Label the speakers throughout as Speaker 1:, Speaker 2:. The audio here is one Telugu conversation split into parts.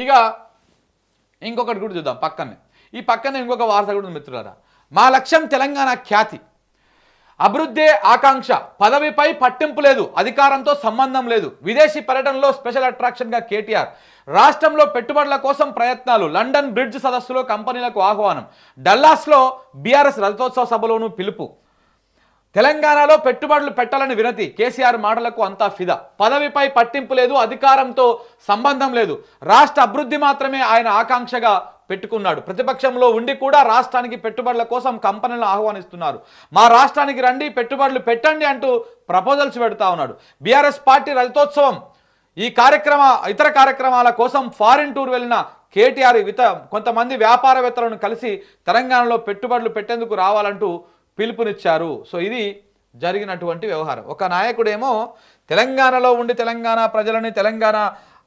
Speaker 1: ఇక ఇంకొకటి కూడా చూద్దాం పక్కనే. ఈ పక్కనే ఇంకొక వార్త కూడా ఉంది మిత్రులారా. మా లక్ష్యం తెలంగాణ ఖ్యాతి, అభివృద్ధే ఆకాంక్ష, పదవిపై పట్టింపు లేదు, అధికారంతో సంబంధం లేదు, విదేశీ పర్యటనలో స్పెషల్ అట్రాక్షన్గా కేటీఆర్, రాష్ట్రంలో పెట్టుబడుల కోసం ప్రయత్నాలు, లండన్ బ్రిడ్జ్ సదస్సులో కంపెనీలకు ఆహ్వానం, డల్లాస్లో బీఆర్ఎస్ రజతోత్సవ సభలోనూ పిలుపు, తెలంగాణలో పెట్టుబడులు పెట్టాలని వినతి, కేసీఆర్ మాటలకు అంతా ఫిదా, పదవిపై పట్టింపు లేదు, అధికారంతో సంబంధం లేదు, రాష్ట్ర అభివృద్ధి మాత్రమే ఆయన ఆకాంక్షగా పెట్టుకున్నాడు, ప్రతిపక్షంలో ఉండి కూడా రాష్ట్రానికి పెట్టుబడుల కోసం కంపెనీలను ఆహ్వానిస్తున్నారు, మా రాష్ట్రానికి రండి పెట్టుబడులు పెట్టండి అంటూ ప్రపోజల్స్ పెడతా ఉన్నాడు. బీఆర్ఎస్ పార్టీ రజతోత్సవం ఈ ఇతర కార్యక్రమాల కోసం ఫారిన్ టూర్ వెళ్ళిన కేటీఆర్ కొంతమంది వ్యాపారవేత్తలను కలిసి తెలంగాణలో పెట్టుబడులు పెట్టేందుకు రావాలంటూ పిలుపునిచ్చారు. సో ఇది జరిగినటువంటి వ్యవహారం. ఒక నాయకుడేమో తెలంగాణలో ఉండి తెలంగాణ ప్రజలని, తెలంగాణ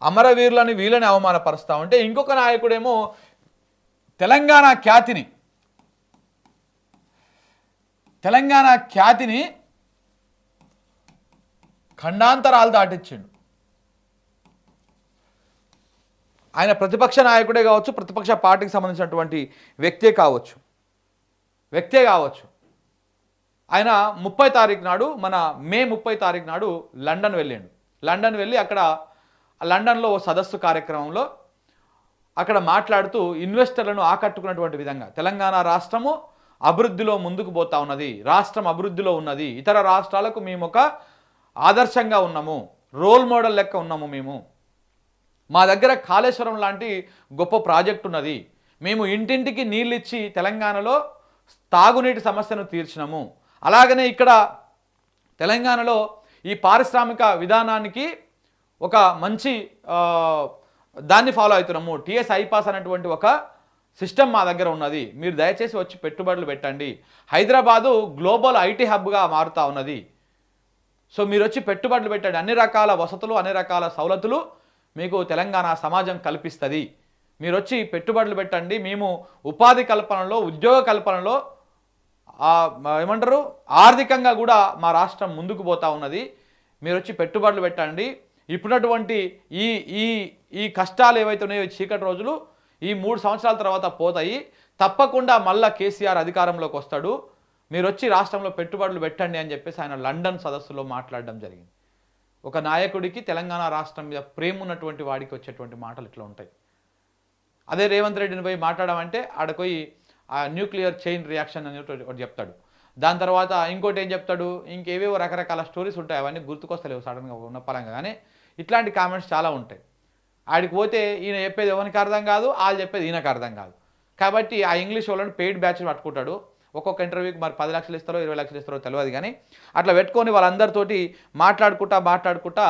Speaker 1: అమరవీరులని, వీళ్ళని అవమానపరుస్తూ ఉంటే, ఇంకొక నాయకుడేమో తెలంగాణ ఖ్యాతిని ఖండాంతరాలు దాటించిండు. ఆయన ప్రతిపక్ష నాయకుడే కావచ్చు, ప్రతిపక్ష పార్టీకి సంబంధించినటువంటి వ్యక్తే కావచ్చు. ఆయన 30 తారీఖు నాడు, మే 30 తారీఖు నాడు లండన్ వెళ్ళాడు. లండన్ వెళ్ళి అక్కడ లండన్లో ఓ సదస్సు కార్యక్రమంలో అక్కడ మాట్లాడుతూ ఇన్వెస్టర్లను ఆకట్టుకున్నటువంటి విధంగా తెలంగాణ రాష్ట్రము అభివృద్ధిలో ముందుకు పోతా ఉన్నది, రాష్ట్రం అభివృద్ధిలో ఉన్నది, ఇతర రాష్ట్రాలకు మేము ఒక ఆదర్శంగా ఉన్నాము, రోల్ మోడల్ లెక్క ఉన్నాము, మా దగ్గర కాళేశ్వరం లాంటి గొప్ప ప్రాజెక్ట్ ఉన్నది, మేము ఇంటింటికి నీళ్ళు ఇచ్చి తెలంగాణలో తాగునీటి సమస్యను తీర్చినాము, అలాగనే ఇక్కడ తెలంగాణలో ఈ పారిశ్రామిక విధానానికి ఒక మంచి దాన్ని ఫాలో అవుతున్నాము, టీఎస్ ఐపాస్ అనేటువంటి ఒక సిస్టమ్ మా దగ్గర ఉన్నది, మీరు దయచేసి వచ్చి పెట్టుబడులు పెట్టండి, హైదరాబాదు గ్లోబల్ ఐటీ హబ్గా మారుతూ ఉన్నది, సో మీరు వచ్చి పెట్టుబడులు పెట్టండి, అన్ని రకాల వసతులు, అన్ని రకాల సౌలతులు మీకు తెలంగాణ సమాజం కల్పిస్తుంది, మీరు వచ్చి పెట్టుబడులు పెట్టండి, మేము ఉపాధి కల్పనలో, ఉద్యోగ కల్పనలో ఏమంటారు ఆర్థికంగా కూడా మా రాష్ట్రం ముందుకు పోతా ఉన్నది, మీరు వచ్చి పెట్టుబడులు పెట్టండి, ఇప్పుడున్నటువంటి ఈ కష్టాలు ఏవైతే ఉన్నాయో, చీకటి రోజులు ఈ 3 సంవత్సరాల తర్వాత పోతాయి, తప్పకుండా మళ్ళా కేసీఆర్ అధికారంలోకి వస్తాడు, మీరు వచ్చి రాష్ట్రంలో పెట్టుబడులు పెట్టండి అని చెప్పేసి ఆయన లండన్ సదస్సులో మాట్లాడడం జరిగింది. ఒక నాయకుడికి తెలంగాణ రాష్ట్రం మీద ప్రేమ ఉన్నటువంటి వాడికి వచ్చేటువంటి మాటలు ఇట్లా ఉంటాయి. అదే రేవంత్ రెడ్డిని పోయి మాట్లాడమంటే ఆడపోయి ఆ న్యూక్లియర్ చైన్ రియాక్షన్ అని ఒకటి చెప్తాడు, దాని తర్వాత ఇంకోటి ఏం చెప్తాడు, ఇంకేవేవో రకరకాల స్టోరీస్ ఉంటాయి, అవన్నీ గుర్తుకొస్తలేవు సడన్గా ఉన్న పరంగా, కానీ ఇట్లాంటి కామెంట్స్ చాలా ఉంటాయి. ఆడికి పోతే ఈయన చెప్పేది ఎవరికి అర్థం కాదు, వాళ్ళు చెప్పేది ఈయనకు అర్థం కాదు, కాబట్టి ఆ ఇంగ్లీష్ వాళ్ళని పెయిడ్ బ్యాచ్ పట్టుకుంటాడు, ఒక్కొక్క ఇంటర్వ్యూకి మరి 10 లక్షలు ఇస్తారో 20 లక్షలు ఇస్తారో తెలియదు, కానీ అట్లా పెట్టుకొని వాళ్ళందరితోటి మాట్లాడుకుంటా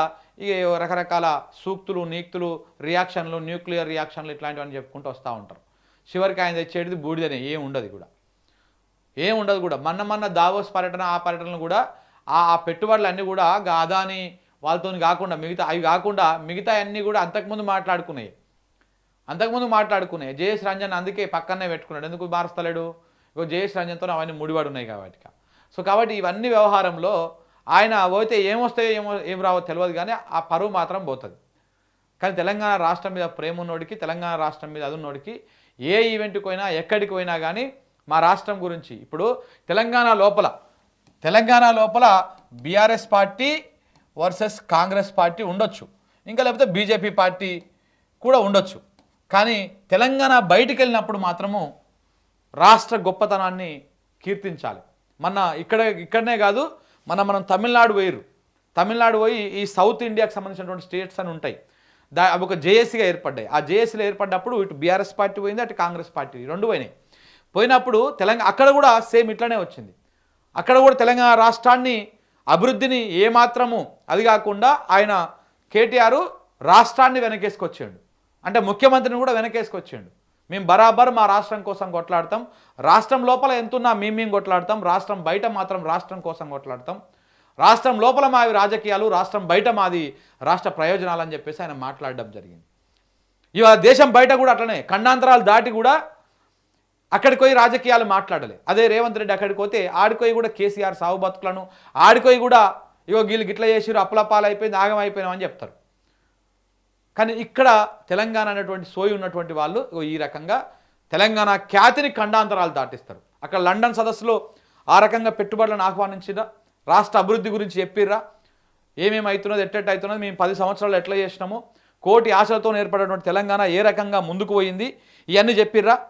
Speaker 1: ఇక రకరకాల సూక్తులు, నీక్తులు, రియాక్షన్లు, న్యూక్లియర్ రియాక్షన్లు ఇట్లాంటివన్నీ చెప్పుకుంటూ వస్తూ ఉంటారు. చివరికి ఆయన తెచ్చేది బూడిదనే, ఏం ఉండదు కూడా. మొన్న దావోస్ పర్యటన, ఆ పర్యటనలు కూడా ఆ పెట్టుబడులు అన్నీ కూడా అదాని వాళ్ళతో కాకుండా మిగతా అన్నీ కూడా అంతకుముందు మాట్లాడుకున్నాయి. జేఎస్ రంజన్ అందుకే పక్కనే పెట్టుకున్నాడు, ఎందుకు మారుస్తలేడు, జేఎస్ రంజన్తో అవన్నీ ముడిపడి ఉన్నాయి కాబట్టి ఇవన్నీ వ్యవహారంలో ఆయన పోతే ఏమొస్తాయో ఏం రావో తెలియదు, కానీ ఆ పరువు మాత్రం పోతుంది. కానీ తెలంగాణ రాష్ట్రం మీద ప్రేమ ఉన్నోడికి, తెలంగాణ రాష్ట్రం మీద అదున్నోడికి ఏ ఈవెంట్కి పోయినా, ఎక్కడికి పోయినా కానీ మా రాష్ట్రం గురించి, ఇప్పుడు తెలంగాణ లోపల BRS party versus Congress party ఉండొచ్చు, ఇంకా లేకపోతే బీజేపీ పార్టీ కూడా ఉండొచ్చు, కానీ తెలంగాణ బయటికి వెళ్ళినప్పుడు మాత్రము రాష్ట్ర గొప్పతనాన్ని కీర్తించాలి. ఇక్కడనే కాదు, మనం తమిళనాడు పోయి ఈ సౌత్ ఇండియాకి సంబంధించినటువంటి స్టేట్స్ అని ఉంటాయి, అవి ఒక జేఏసీగా ఏర్పడ్డాయి. ఆ జేఏసీలో ఏర్పడ్డప్పుడు ఇటు బీఆర్ఎస్ పార్టీ పోయింది, అటు కాంగ్రెస్ పార్టీ రెండు పోయినప్పుడు అక్కడ కూడా సేమ్ ఇట్లానే వచ్చింది. అక్కడ కూడా తెలంగాణ రాష్ట్రాన్ని, అభివృద్ధిని ఏమాత్రము అది కాకుండా ఆయన కేటీఆర్ రాష్ట్రాన్ని వెనకేసుకొచ్చాడు, అంటే ముఖ్యమంత్రిని కూడా వెనకేసుకొచ్చాడు. మేము బరాబర్ మా రాష్ట్రం కోసం కొట్లాడతాం, రాష్ట్రం లోపల ఎంతున్నా మేము కొట్లాడతాం, రాష్ట్రం బయట మాత్రం రాష్ట్రం కోసం కొట్లాడతాం, రాష్ట్రం లోపల మావి రాజకీయాలు, రాష్ట్రం బయట మాది రాష్ట్ర ప్రయోజనాలు అని చెప్పేసి ఆయన మాట్లాడడం జరిగింది. ఇవాళ దేశం బయట కూడా అట్లనే ఖండాంతరాలు దాటి కూడా అక్కడికి పోయి రాజకీయాలు మాట్లాడలే. అదే రేవంత్ రెడ్డి అక్కడికి పోతే ఆడిపోయి కూడా కేసీఆర్ సాగు బతుకులను, ఆడిపోయి కూడా వీళ్ళు గిట్ల చేసిరు, అప్పలపాలు అయిపోయింది, ఆగం అయిపోయినాం అని చెప్తారు. కానీ ఇక్కడ తెలంగాణ అనేటువంటి సోయి ఉన్నటువంటి వాళ్ళు ఈ రకంగా తెలంగాణ ఖ్యాతిని ఖండాంతరాలు దాటిస్తారు. అక్కడ లండన్ సదస్సులో ఆ రకంగా పెట్టుబడులను ఆహ్వానించిరా, రాష్ట్ర అభివృద్ధి గురించి చెప్పిర్రా, ఏమేమి అవుతున్నది, ఎట్టెట్ అవుతున్నది, మేము 10 సంవత్సరాలు ఎట్లా చేసినాము, కోటి ఆశలతో ఏర్పడినటువంటి తెలంగాణ ఏ రకంగా ముందుకు పోయింది, ఇవన్నీ చెప్పిర్రా.